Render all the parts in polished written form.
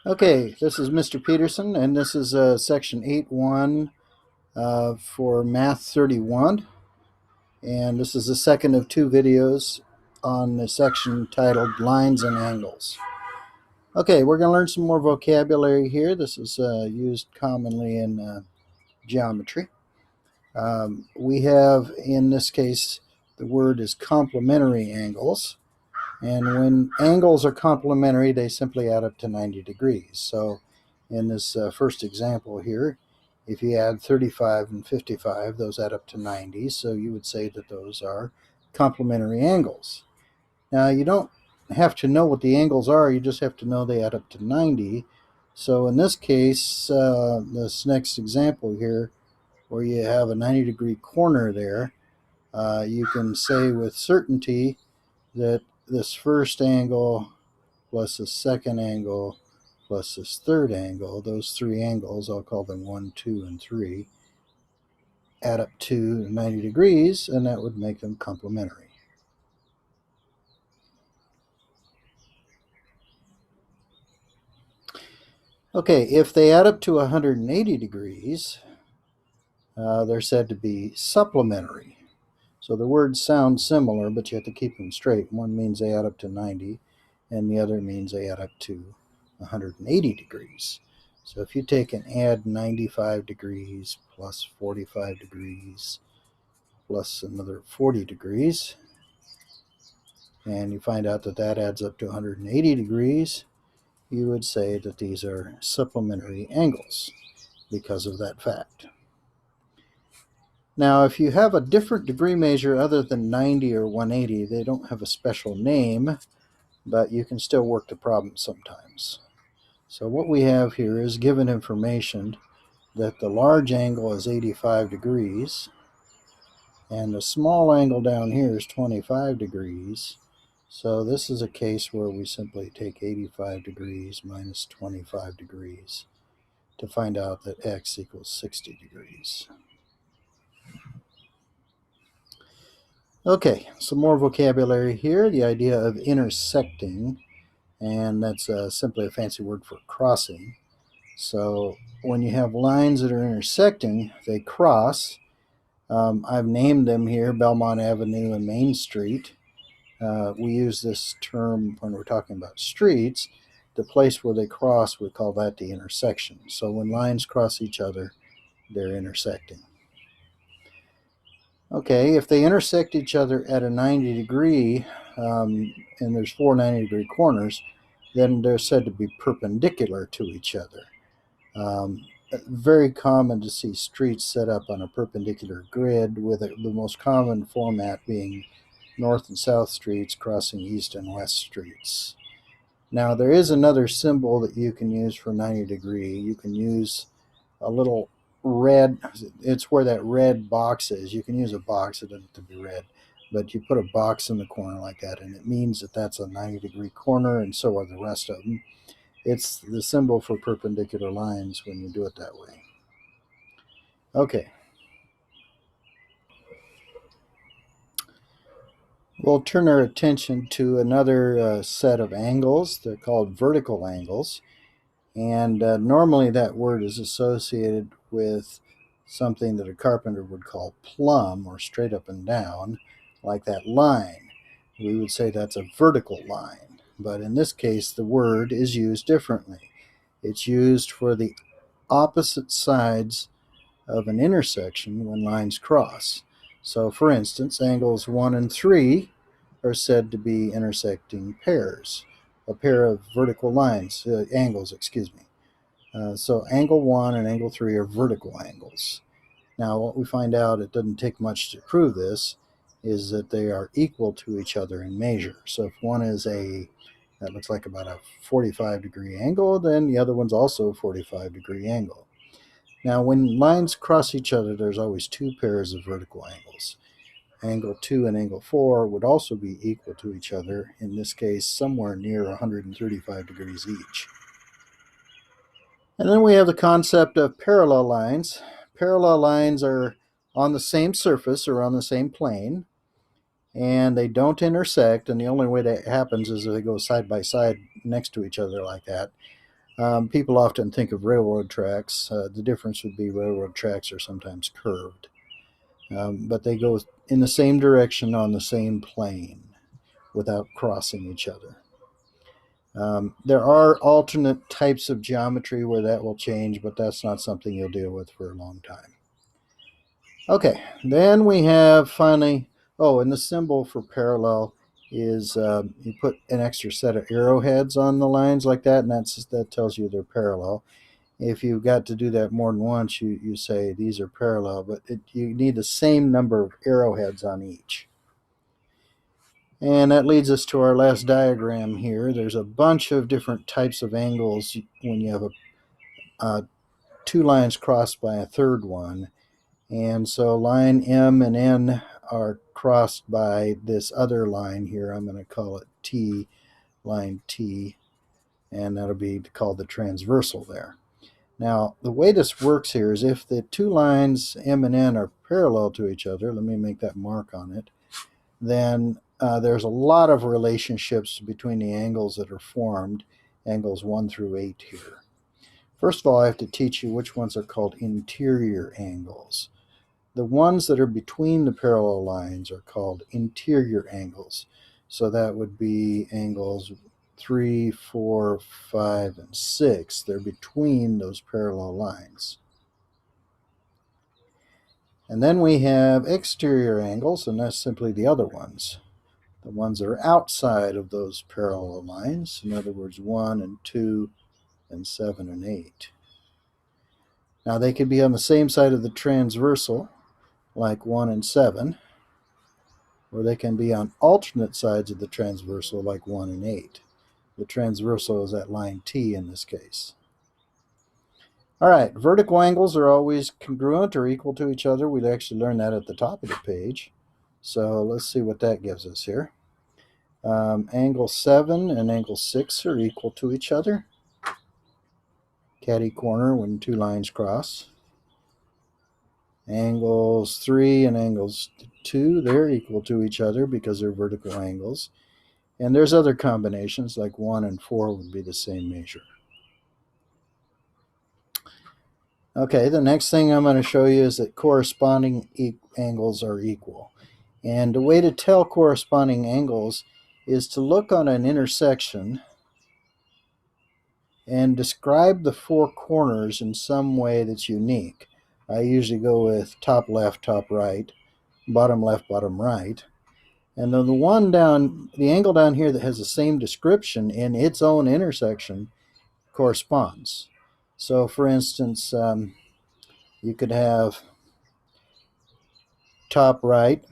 Okay, this is Mr. Peterson, and this is section 8.1 for Math 31. And this is the second of two videos on the section titled Lines and Angles. Okay, we're going to learn some more vocabulary here. This is used commonly in geometry. We have, in this case, the word is complementary angles. And when angles are complementary, they simply add up to 90 degrees. So in this first example here, if you add 35 and 55, those add up to 90. So you would say that those are complementary angles. Now, you don't have to know what the angles are. You just have to know they add up to 90. So in this case, this next example here, where you have a 90-degree corner there, you can say with certainty that this first angle plus this second angle plus this third angle, those three angles, I'll call them 1, 2, and 3, add up to 90 degrees, and that would make them complementary. Okay, if they add up to 180 degrees, they're said to be supplementary. So the words sound similar, but you have to keep them straight. One means they add up to 90, and the other means they add up to 180 degrees. So if you take and add 95 degrees plus 45 degrees plus another 40 degrees, and you find out that that adds up to 180 degrees, you would say that these are supplementary angles because of that fact. Now, if you have a different degree measure other than 90 or 180, they don't have a special name, but you can still work the problem sometimes. So what we have here is given information that the large angle is 85 degrees, and the small angle down here is 25 degrees. So this is a case where we simply take 85 degrees minus 25 degrees to find out that x equals 60 degrees. Okay, some more vocabulary here. The idea of intersecting, and that's simply a fancy word for crossing. So when you have lines that are intersecting, they cross. I've named them here Belmont Avenue and Main Street. We use this term when we're talking about streets. The place where they cross, we call that the intersection. So when lines cross each other, they're intersecting. Okay, if they intersect each other at a 90 degree, and there's four 90-degree corners, then they're said to be perpendicular to each other. Very common to see streets set up on a perpendicular grid, with the most common format being north and south streets crossing east and west streets. Now, there is another symbol that you can use for 90 degree. You can use a little red, it's where that red box is. You can use a box, it doesn't have to be red, but you put a box in the corner like that, and it means that that's a 90-degree corner, and so are the rest of them. It's the symbol for perpendicular lines when you do it that way. Okay. We'll turn our attention to another set of angles. They're called vertical angles. And normally that word is associated with something that a carpenter would call plumb, or straight up and down, like that line. We would say that's a vertical line. But in this case, the word is used differently. It's used for the opposite sides of an intersection when lines cross. So for instance, angles 1 and 3 are said to be intersecting pairs, a pair of vertical lines, angles, excuse me. So angle 1 and angle 3 are vertical angles. Now what we find out, it doesn't take much to prove this, is that they are equal to each other in measure. So if one is that looks like about a 45-degree angle, then the other one's also a 45-degree angle. Now, when lines cross each other, there's always two pairs of vertical angles. Angle 2 and angle 4 would also be equal to each other, in this case, somewhere near 135 degrees each. And then we have the concept of parallel lines. Parallel lines are on the same surface or on the same plane, and they don't intersect, and the only way that happens is if they go side by side next to each other like that. People often think of railroad tracks. The difference would be railroad tracks are sometimes curved, but they go in the same direction on the same plane without crossing each other. There are alternate types of geometry where that will change, but that's not something you'll deal with for a long time. Okay, then we have finally, oh, and the symbol for parallel is you put an extra set of arrowheads on the lines like that, and that tells you they're parallel. If you've got to do that more than once, you say these are parallel, but you need the same number of arrowheads on each. And that leads us to our last diagram here. There's a bunch of different types of angles when you have two lines crossed by a third one. And so line M and N are crossed by this other line here. I'm going to call it T, line T, and that'll be called the transversal there. Now, the way this works here is if the two lines M and N are parallel to each other, let me make that mark on it, then there's a lot of relationships between the angles that are formed, angles 1 through 8 here. First of all, I have to teach you which ones are called interior angles. The ones that are between the parallel lines are called interior angles. So that would be angles 3, 4, 5, and 6. They're between those parallel lines. And then we have exterior angles, and that's simply the other ones. The ones that are outside of those parallel lines, in other words, 1 and 2 and 7 and 8. Now they could be on the same side of the transversal, like 1 and 7, or they can be on alternate sides of the transversal, like 1 and 8. The transversal is at line T in this case. All right, vertical angles are always congruent or equal to each other. We'd actually learn that at the top of the page. So let's see what that gives us here. Angle 7 and angle 6 are equal to each other. Catty corner when two lines cross. Angles 3 and angles 2, they're equal to each other because they're vertical angles. And there's other combinations, like 1 and 4 would be the same measure. Okay, the next thing I'm going to show you is that corresponding angles are equal. And the way to tell corresponding angles is to look on an intersection and describe the four corners in some way that's unique. I usually go with top left, top right, bottom left, bottom right. And then the angle down here that has the same description in its own intersection corresponds. So for instance, you could have top right,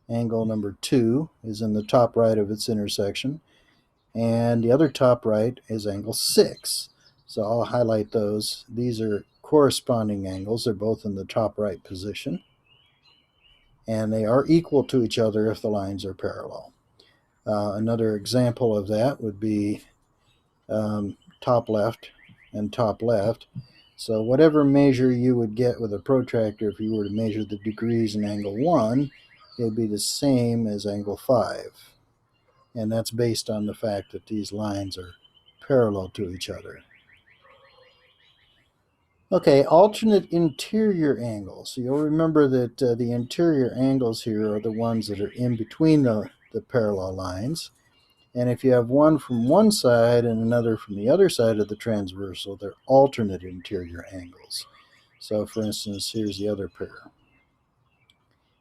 angle number 2 is in the top right of its intersection, and the other top right is angle 6. So I'll highlight those. These are corresponding angles. They're both in the top right position, and they are equal to each other if the lines are parallel. Another example of that would be top left and top left. So whatever measure you would get with a protractor, if you were to measure the degrees in angle 1, it would be the same as angle 5. And that's based on the fact that these lines are parallel to each other. Okay, alternate interior angles. So you'll remember that the interior angles here are the ones that are in between the parallel lines. And if you have one from one side and another from the other side of the transversal, they're alternate interior angles. So for instance, here's the other pair.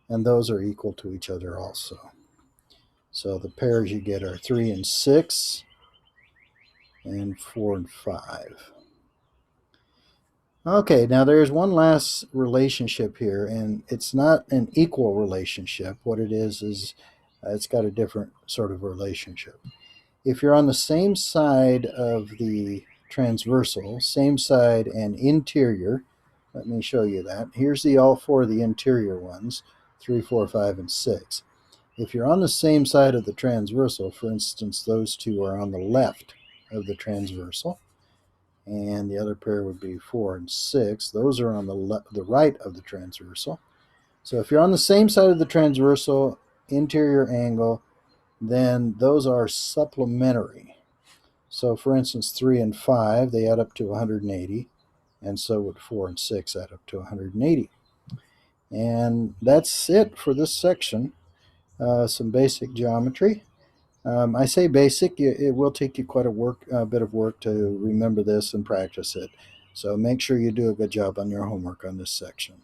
And those are equal to each other also. So the pairs you get are 3 and 6 and 4 and 5. Okay, now there's one last relationship here, and it's not an equal relationship. What it is it's got a different sort of relationship. If you're on the same side of the transversal, same side and interior, let me show you that. Here's all four of the interior ones, 3, 4, 5, and 6. If you're on the same side of the transversal, for instance, those two are on the left of the transversal, and the other pair would be 4 and 6. Those are on the right of the transversal. So if you're on the same side of the transversal, interior angle, then those are supplementary. So for instance, 3 and 5, they add up to 180, and so would 4 and 6 add up to 180. And that's it for this section. Some basic geometry. I say basic, it will take you quite a bit of work to remember this and practice it. So make sure you do a good job on your homework on this section.